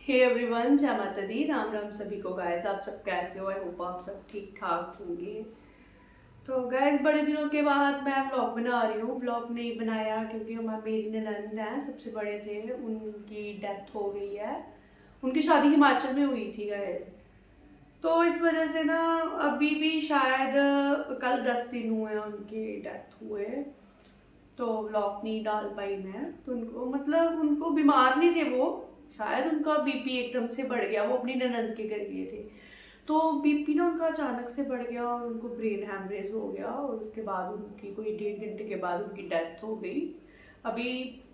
Hey everyone, जय माता दी। राम राम सभी को। गाइस, आप सब कैसे हो? आई होप आप सब ठीक ठाक होंगे। तो गाइस, बड़े दिनों के बाद मैं व्लॉग बना रही हूँ। व्लॉग नहीं बनाया क्योंकि हमारे मेरी ननंद हैं, सबसे बड़े थे, उनकी डेथ हो गई है। उनकी शादी हिमाचल में हुई थी गाइस। तो इस वजह से ना अभी भी शायद कल 10 दिन हुए हैं उनकी डेथ हुए। तो व्लॉग नहीं डाल पाई मैं। तो उनको मतलब उनको बीमार नहीं थे वो, शायद उनका बीपी एकदम से बढ़ गया। वो अपनी ननंद के घर गए थे, तो बीपी ना उनका अचानक से बढ़ गया और उनको ब्रेन हैमरेज हो गया। और उसके बाद उनकी कोई 1.5 घंटे के बाद उनकी डेथ हो गई। अभी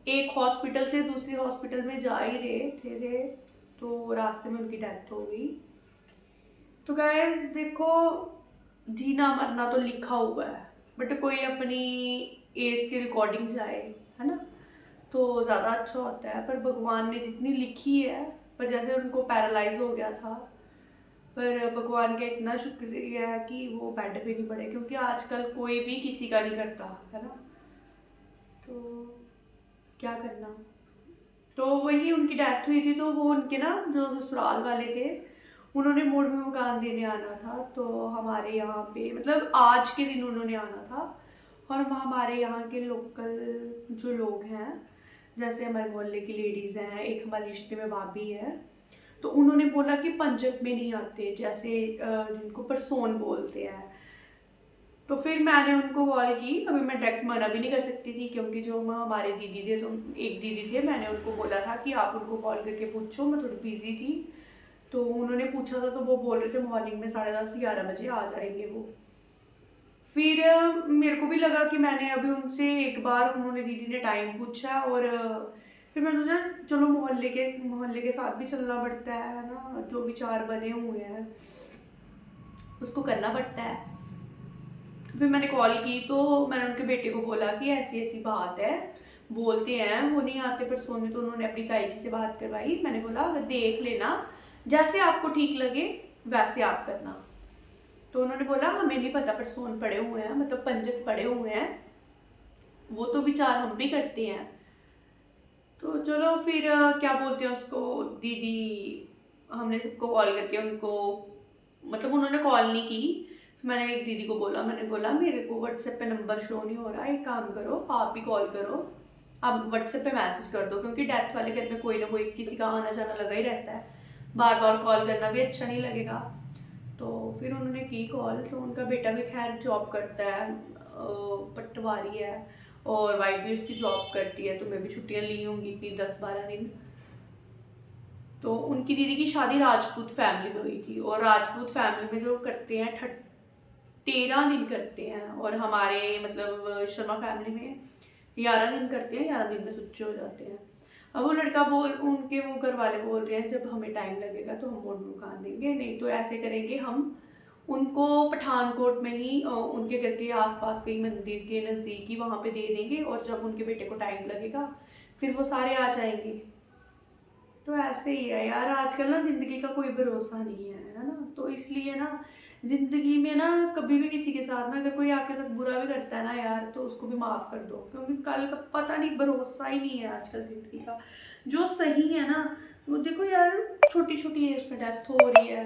एक हॉस्पिटल से दूसरी हॉस्पिटल में जा ही रहे थे तो रास्ते में उनकी डेथ हो गई। तो गाइस देखो, जीना मरना तो लिखा हुआ है, बट कोई अपनी एज के रिकॉर्डिंग जाए, है ना, तो ज़्यादा अच्छा होता है। पर भगवान ने जितनी लिखी है, पर जैसे उनको पैरालाइज हो गया था, पर भगवान का इतना शुक्रिया है कि वो बेड पे नहीं पड़े, क्योंकि आजकल कोई भी किसी का नहीं करता, है ना। तो क्या करना। तो वही उनकी डेथ हुई थी, तो वो उनके ना जो ससुराल वाले थे, उन्होंने मोड़ में मकान देने आना था। तो हमारे यहाँ पे मतलब आज के दिन उन्होंने आना था। और हमारे यहाँ के लोकल जो लोग हैं, जैसे हमारे मोहल्ले की लेडीज़ हैं, एक हमारे रिश्ते में भाभी है, तो उन्होंने बोला कि पंचक में नहीं आते, जैसे जिनको परसोन बोलते हैं। तो फिर मैंने उनको कॉल की। अभी मैं डायरेक्ट मना भी नहीं कर सकती थी, क्योंकि जो हमारे दीदी थे, तो एक दीदी थे, मैंने उनको बोला था कि आप उनको कॉल करके पूछो, मैं थोड़ी बिजी थी। तो उन्होंने पूछा था, तो वो बोल रहे थे मॉर्निंग में 10:30-11 बजे आ जाएंगे वो। फिर मेरे को भी लगा कि मैंने अभी उनसे एक बार, उन्होंने दीदी ने टाइम पूछा, और फिर मैंने सोचा चलो मोहल्ले के साथ भी चलना पड़ता है ना, जो विचार बने हुए हैं उसको करना पड़ता है। फिर मैंने कॉल की, तो मैंने उनके बेटे को बोला कि ऐसी ऐसी बात है, बोलते हैं वो नहीं आते परसों में। तो उन्होंने अपनी ताई जी से बात करवाई। मैंने बोला अगर देख लेना, जैसे आपको ठीक लगे वैसे आप करना। तो उन्होंने बोला हमें नहीं पता, परसोन पड़े हुए हैं, मतलब पंजक पड़े हुए हैं, वो तो विचार हम भी करते हैं। तो चलो फिर क्या बोलते हैं उसको, दीदी, हमने सबको कॉल करके उनको, मतलब उन्होंने कॉल नहीं की। फिर मैंने एक दीदी को बोला, मैंने बोला मेरे को व्हाट्सएप पे नंबर शो नहीं हो रहा, एक काम करो आप ही कॉल करो, आप व्हाट्सएप पे मैसेज कर दो, क्योंकि डेथ वाले घर में कोई ना कोई किसी का आना जाना लगा ही रहता है, बार बार कॉल करना भी अच्छा नहीं लगेगा। तो फिर उन्होंने की कॉल। तो उनका बेटा भी खैर जॉब करता है, पटवारी है, और वाइफ भी उसकी जॉब करती है, तो मैं भी छुट्टियां ली होंगी इतनी 10-12 दिन। तो उनकी दीदी की शादी राजपूत फैमिली में हुई थी, और राजपूत फैमिली में जो करते हैं 13 दिन करते हैं, और हमारे मतलब शर्मा फैमिली में 11 दिन करते हैं, 11 दिन में सुच्चे हो जाते हैं। अब वो लड़का बोल, उनके वो घर वाले बोल रहे हैं जब हमें टाइम लगेगा तो हम वोट मकान देंगे, नहीं तो ऐसे करेंगे हम उनको पठानकोट में ही उनके घर के आसपास कहीं मंदिर के नज़दीक ही वहाँ पे दे देंगे, और जब उनके बेटे को टाइम लगेगा फिर वो सारे आ जाएंगे। तो ऐसे ही है यार, आजकल ना जिंदगी का कोई भरोसा नहीं है ना। तो इसलिए ना जिंदगी में ना कभी भी किसी के साथ ना, अगर कोई आपके साथ बुरा भी करता है ना यार, तो उसको भी माफ कर दो, क्योंकि कल का पता नहीं, भरोसा ही नहीं है आजकल जिंदगी का। जो सही है ना, वो देखो यार, छोटी छोटी एज में डेथ हो रही है,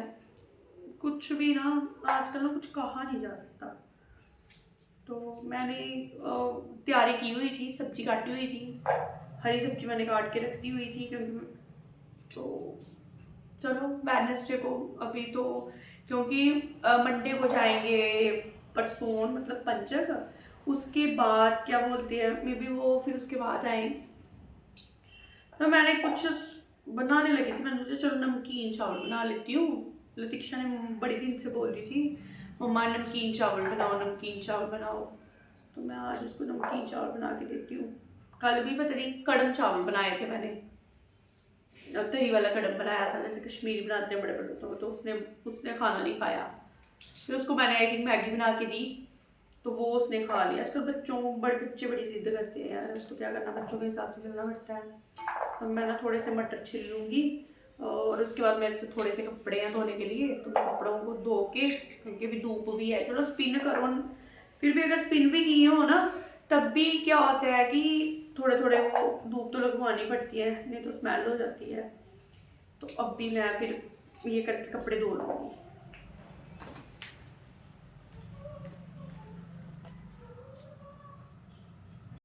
कुछ भी ना, आजकल ना कुछ कहा नहीं जा सकता। तो मैंने तैयारी की हुई थी, सब्जी काटी हुई थी, हरी सब्जी मैंने काट के रख दी हुई थी, क्योंकि तो चलो वेडनेसडे को अभी तो, क्योंकि मंडे को जाएंगे परसों, मतलब पंचक, उसके बाद क्या बोलते हैं, मे बी वो फिर उसके बाद आए। तो मैंने कुछ बनाने लगी थी, मैंने सोचा चलो नमकीन चावल बना लेती हूँ। लतीक्षा ने बड़ी दिन से बोल रही थी मम्मा नमकीन चावल बनाओ, नमकीन चावल बनाओ, तो मैं आज उसको नमकीन चावल बना के देती हूँ। कल भी पता नहीं कड़म चावल बनाए थे मैंने, दही वाला कड़म बनाया था, जैसे कश्मीरी बनाते हैं बड़े बड़े, तो उसने उसने खाना नहीं खाया। फिर उसको मैंने आई थिंक मैगी बना के दी, तो वो उसने खा लिया। आजकल बड़े बच्चे बड़ी जिद करते हैं यार, उसको क्या करना, बच्चों के हिसाब से चलना पड़ता है। तो मैं ना थोड़े से मटर छिल लूँगी, और उसके बाद मेरे से थोड़े से कपड़े हैं धोने के लिए, तो मैं कपड़ों को धो के, क्योंकि अभी धूप भी है, चलो स्पिन करो। फिर भी अगर स्पिन भी किए हो ना, तब भी क्या होता है कि थोड़े थोड़े वो धूप तो लगवानी पड़ती है, नहीं तो स्मेल हो जाती है। तो अब भी मैं फिर ये करके कपड़े धो लूँगी।